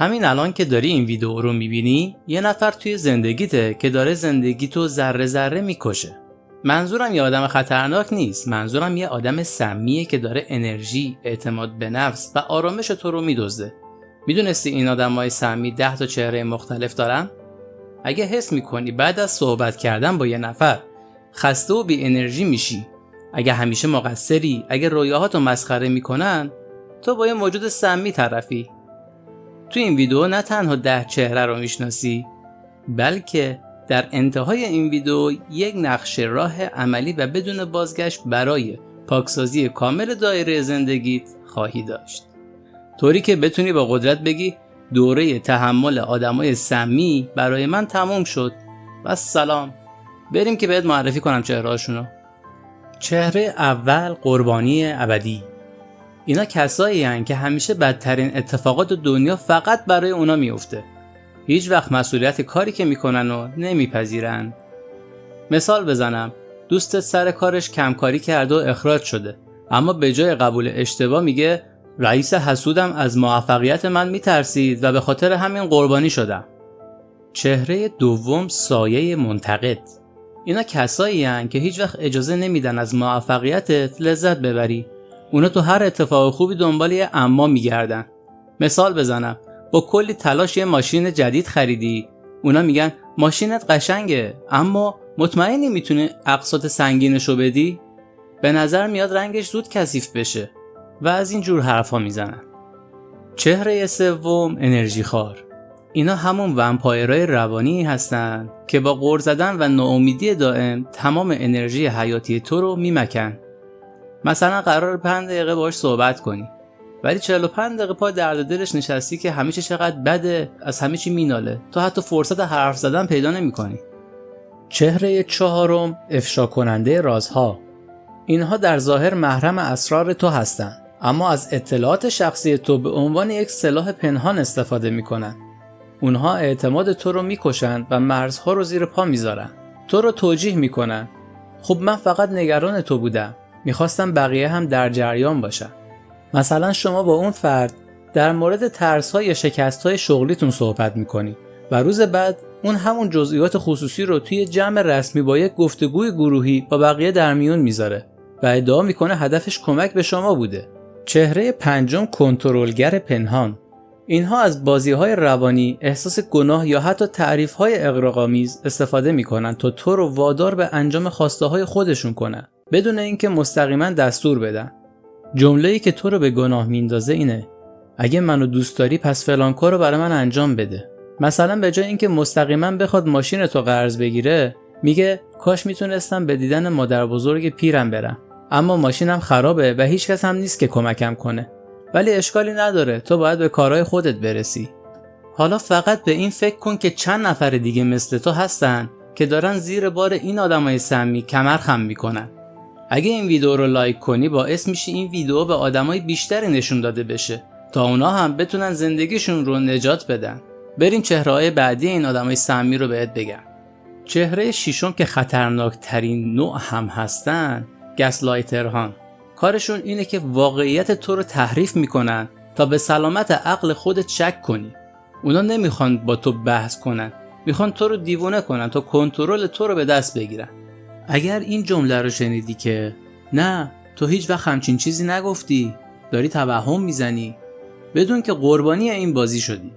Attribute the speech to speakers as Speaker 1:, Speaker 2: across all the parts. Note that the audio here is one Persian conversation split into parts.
Speaker 1: همین الان که داری این ویدیو رو میبینی یه نفر توی زندگیته که داره زندگیتو ذره ذره میکشه. منظورم یه آدم خطرناک نیست، منظورم یه آدم سمیه که داره انرژی، اعتماد به نفس و آرامش تو رو میدزده. میدونستی این آدمای سمی 10 تا چهره مختلف دارن؟ اگه حس میکنی بعد از صحبت کردن با یه نفر خسته و بی انرژی میشی، اگه همیشه مقصری، اگه رویاهاتو مسخره میکنن، تو با یه موجود سمی طرفی. تو این ویدیو نه تنها 10 چهره رو میشناسی، بلکه در انتهای این ویدیو یک نقشه راه عملی و بدون بازگشت برای پاکسازی کامل دایره زندگیت خواهی داشت، طوری که بتونی با قدرت بگی دوره تحمل آدمای سمی برای من تموم شد و سلام. بریم که بهت معرفی کنم چهرهاشونو. چهره اول، قربانی ابدی. اینا کسایی هستن که همیشه بدترین اتفاقات دنیا فقط برای اونا میفته. هیچ وقت مسئولیت کاری که میکنن و نمیپذیرن. مثال بزنم، دوستت سر کارش کمکاری کرده و اخراج شده، اما به جای قبول اشتباه میگه رئیس حسودم از موفقیت من میترسید و به خاطر همین قربانی شدم. چهره دوم، سایه منتقد. اینا کسایی هستن که هیچ وقت اجازه نمیدن از موفقیتت لذت ببری. اونا تو هر اتفاق خوبی دنبال یه اما میگردن. مثال بزنم، با کلی تلاش یه ماشین جدید خریدی، اونا میگن ماشینت قشنگه اما مطمئنی میتونی اقساط سنگینشو بدی؟ به نظر میاد رنگش زود کثیف بشه و از این جور حرفا میزنن. چهره سوم، انرژی خوار. اینا همون ومپایرای روانی هستن که با غر زدن و ناامیدی دائم تمام انرژی حیاتی تو رو میمکن. مثلا قرار 5 دقیقه باهاش صحبت کنی، ولی 45 دقیقه پای درد دلش نشستی که همیشه چقدر بده، از همه چی میناله، تو حتی فرصت حرف زدن پیدا نمی‌کنی. چهره چهارم، افشا کننده رازها. اینها در ظاهر محرم اسرار تو هستن، اما از اطلاعات شخصی تو به عنوان یک سلاح پنهان استفاده میکنن. اونها اعتماد تو رو میکشن و مرزها رو زیر پا میذارن. تو رو توجیه میکنن. خب من فقط نگران تو بودم، میخواستم بقیه هم در جریان باشن. مثلا شما با اون فرد در مورد ترس‌ها یا شکست‌های شغلیتون صحبت میکنی و روز بعد اون همون جزئیات خصوصی رو توی جمع رسمی با یک گفتگوی گروهی با بقیه در میون میذاره و ادعا میکنه هدفش کمک به شما بوده. چهره پنجم، کنترلگر پنهان. اینها از بازی‌های روانی، احساس گناه یا حتی تعریف‌های اغراق‌آمیز استفاده میکنن تا تو رو وادار به انجام خواسته‌های خودشون کنن بدون اینکه مستقیما دستور بدن. جمله‌ای که تو رو به گناه میندازه اینه: اگه منو دوست داری پس فلان کارو برای من انجام بده. مثلا به جای اینکه مستقیما بخواد ماشین تو قرض بگیره، میگه کاش میتونستم به دیدن مادر بزرگ پیرم برم، اما ماشینم خرابه و هیچ کس هم نیست که کمکم کنه. ولی اشکالی نداره، تو باید به کارهای خودت برسی. حالا فقط به این فکر کن که چند نفر دیگه مثل تو هستن که دارن زیر بار این آدمای سمی کمر خم میکنن. اگه این ویدیو رو لایک کنی باعث میشه این ویدیو به آدمای بیشتری نشون داده بشه تا اونا هم بتونن زندگیشون رو نجات بدن. بریم چهره‌های بعدی این آدمای سمی رو بهت بگم. چهره ششم که خطرناک ترین نوع هم هستن، گسلایترهان. کارشون اینه که واقعیت تو رو تحریف میکنن تا به سلامت عقل خودت شک کنی. اونا نمیخوان با تو بحث کنن، میخوان تو رو دیوونه کنن تا کنترل تو رو به دست بگیرن. اگر این جمله رو شنیدی که نه تو هیچ وقت همچین چیزی نگفتی، داری توهم میزنی، بدون که قربانی این بازی شدی.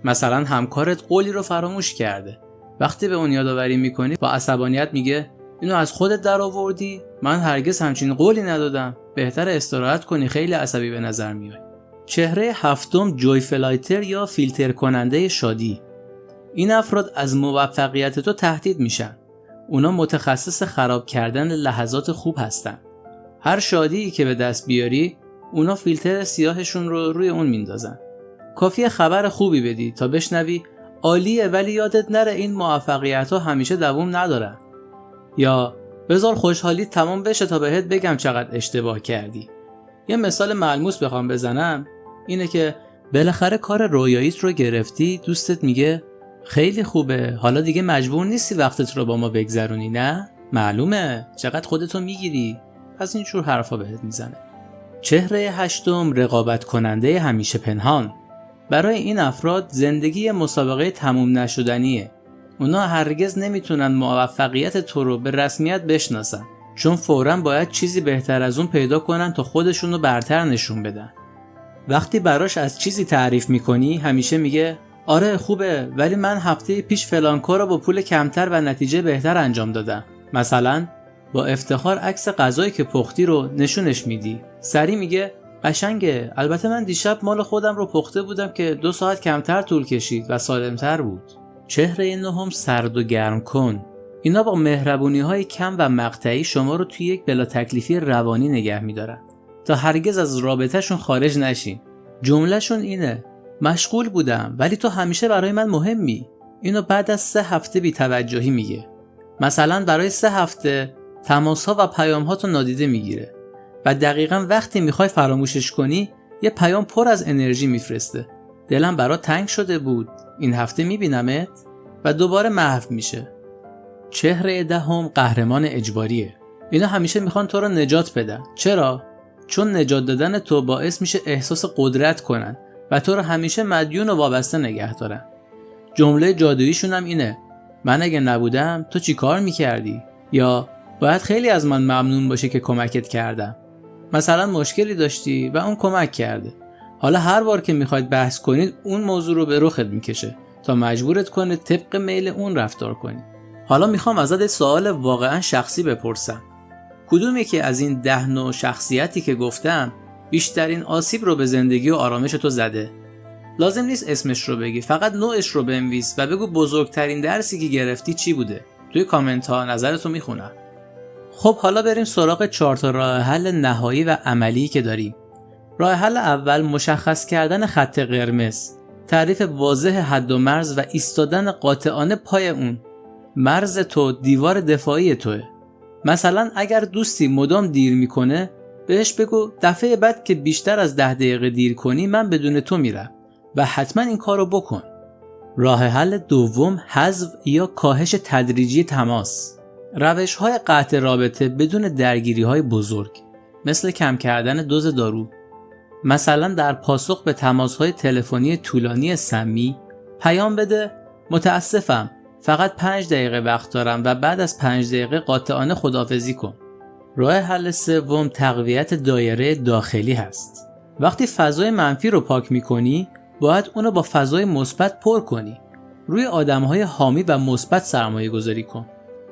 Speaker 1: مثلا همکارت قولی رو فراموش کرده، وقتی به اون یادآوری میکنی با عصبانیت میگه اینو از خودت در آوردی، من هرگز همچین قولی ندادم، بهتر استراحت کنی، خیلی عصبی به نظر میای. چهره هفتم، جوی فلایتر یا فیلتر کننده شادی. این افراد از موفقیت تو تهدید میشن. اونا متخصص خراب کردن لحظات خوب هستن. هر شادی که به دست بیاری اونا فیلتر سیاهشون رو روی اون میندازن. کافیه خبر خوبی بدی تا بشنوی عالیه ولی یادت نره این موفقیت‌ها همیشه دوام ندارن، یا بذار خوشحالی تمام بشه تا بهت بگم چقدر اشتباه کردی. یه مثال ملموس بخوام بزنم اینه که بالاخره کار رویاییت رو گرفتی، دوستت میگه خیلی خوبه، حالا دیگه مجبور نیستی وقتت رو با ما بگذرونی، نه؟ معلومه چقدر خودتو میگیری. از این جور حرفا بهت میزنه. چهره هشتم، رقابت کننده همیشه پنهان. برای این افراد زندگی یه مسابقه تموم نشدنیه. اونا هرگز نمیتونن موفقیت تو رو به رسمیت بشناسن، چون فوراً باید چیزی بهتر از اون پیدا کنن تا خودشون رو برتر نشون بدن. وقتی براش از چیزی تعریف میکنی همیشه میگه آره خوبه، ولی من هفته پیش فلان کار رو با پول کمتر و نتیجه بهتر انجام دادم. مثلا با افتخار عکس غذایی که پختی رو نشونش میدی. سری میگه قشنگه، البته من دیشب مال خودم رو پخته بودم که 2 ساعت کمتر طول کشید و سالمتر بود. چهره نهم سرد و گرم کن. اینا با مهربونی‌های کم و مقطعی شما رو توی یک بلا تکلیفی روانی نگه می‌دارن تا هرگز از رابطه‌شون خارج نشین. جمله‌شون اینه: مشغول بودم ولی تو همیشه برای من مهمی. اینو بعد از 3 هفته بی‌توجهی میگه. مثلا برای 3 هفته تماس‌ها و پیام‌هاتو نادیده میگیره و دقیقاً وقتی میخوای فراموشش کنی یه پیام پر از انرژی میفرسته: دلم برات تنگ شده بود، این هفته میبینمت، و دوباره محو میشه. چهره دهم قهرمان اجباریه. اینا همیشه میخوان تو رو نجات بدن. چرا؟ چون نجات دادن تو باعث میشه احساس قدرت کنن و تو رو همیشه مدیون و وابسته نگه دارن. جمله جادوییشون هم اینه: من اگه نبودم تو چی کار میکردی؟ یا باید خیلی از من ممنون باشی که کمکت کردم. مثلا مشکلی داشتی و اون کمک کرده. حالا هر بار که میخواید بحث کنید اون موضوع رو به رخت میکشه تا مجبورت کنه طبق میل اون رفتار کنی. حالا میخوام ازت سوال واقعا شخصی بپرسم. کدوم یکی از این 10 نوع شخصیتی که گفتم بیشترین آسیب رو به زندگی و آرامش تو زده؟ لازم نیست اسمش رو بگی، فقط نوعش رو بنویس و بگو بزرگترین درسی که گرفتی چی بوده. توی کامنت ها نظرتو میخونم. خب حالا بریم سراغ 4 تا راه حل نهایی و عملی که داریم. راه حل اول مشخص کردن خط قرمز. تعریف واضح حد و مرز و ایستادن قاطعانه پای اون. مرز تو دیوار دفاعی توه. مثلا اگر دوستی مدام دیر میکنه بهش بگو دفعه بعد که بیشتر از 10 دقیقه دیر کنی من بدون تو میرم و حتما این کارو بکن. راه حل دوم حذف یا کاهش تدریجی تماس. روش‌های قطع رابطه بدون درگیری‌های بزرگ، مثل کم کردن دوز دارو. مثلا در پاسخ به تماس‌های تلفنی طولانی سمی پیام بده متاسفم فقط 5 دقیقه وقت دارم و بعد از 5 دقیقه قاطعانه خداحافظی کن. راه حل سوم تقویت دایره داخلی هست. وقتی فضای منفی رو پاک می‌کنی باید اونو با فضای مثبت پر کنی. روی آدم‌های حامی و مثبت سرمایه‌گذاری کن.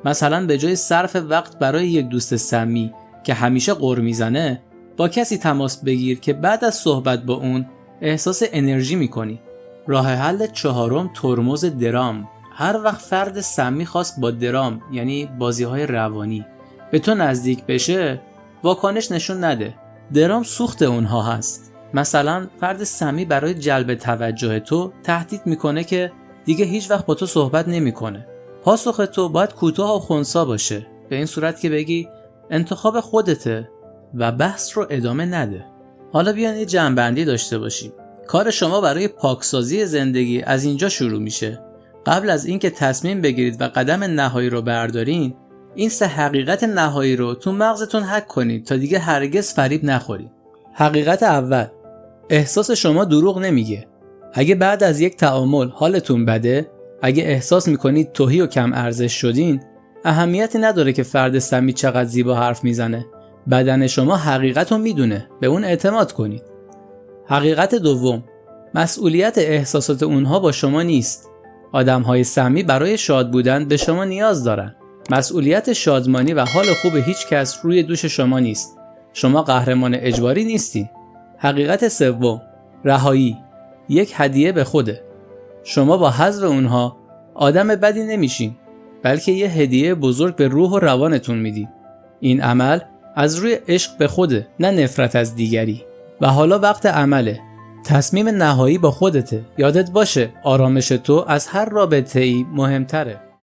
Speaker 1: مثلا به جای صرف وقت برای یک دوست سمی که همیشه غر میزنه با کسی تماس بگیر که بعد از صحبت با اون احساس انرژی میکنی. راه حل چهارم ترمز درام. هر وقت فرد سمی خواست با درام یعنی بازی‌های روانی به تو نزدیک بشه واکنش نشون نده. درام سوخت اونها هست. مثلا فرد سمی برای جلب توجه تو تهدید میکنه که دیگه هیچ وقت با تو صحبت نمیکنه. پاسخ تو باید کوتاه و خنثی باشه، به این صورت که بگی انتخاب خودته و بحث رو ادامه نده. حالا بیان یه جمع‌بندی داشته باشیم. کار شما برای پاکسازی زندگی از اینجا شروع میشه. قبل از اینکه تصمیم بگیرید و قدم نهایی رو بردارین، این 3 حقیقت نهایی رو تو مغزتون حک کنید تا دیگه هرگز فریب نخورید. حقیقت اول: احساس شما دروغ نمیگه. اگه بعد از یک تعامل حالتون بده، اگه احساس میکنید تهی و کم ارزش شدین، اهمیتی نداره که فرد سمی چقدر زیبا حرف میزنه. بدن شما حقیقت رو میدونه، به اون اعتماد کنید. حقیقت دوم: مسئولیت احساسات اونها با شما نیست. آدمهای سمی برای شاد بودن به شما نیاز دارن. مسئولیت شادمانی و حال خوب هیچ کس روی دوش شما نیست. شما قهرمان اجباری نیستین. حقیقت سوم: رهایی. یک هدیه به خوده. شما با حذف اونها آدم بدی نمیشین، بلکه یه هدیه بزرگ به روح و روانتون میدین. این عمل از روی عشق به خوده، نه نفرت از دیگری. و حالا وقت عمله. تصمیم نهایی با خودته. یادت باشه آرامش تو از هر رابطه‌ای مهمتره.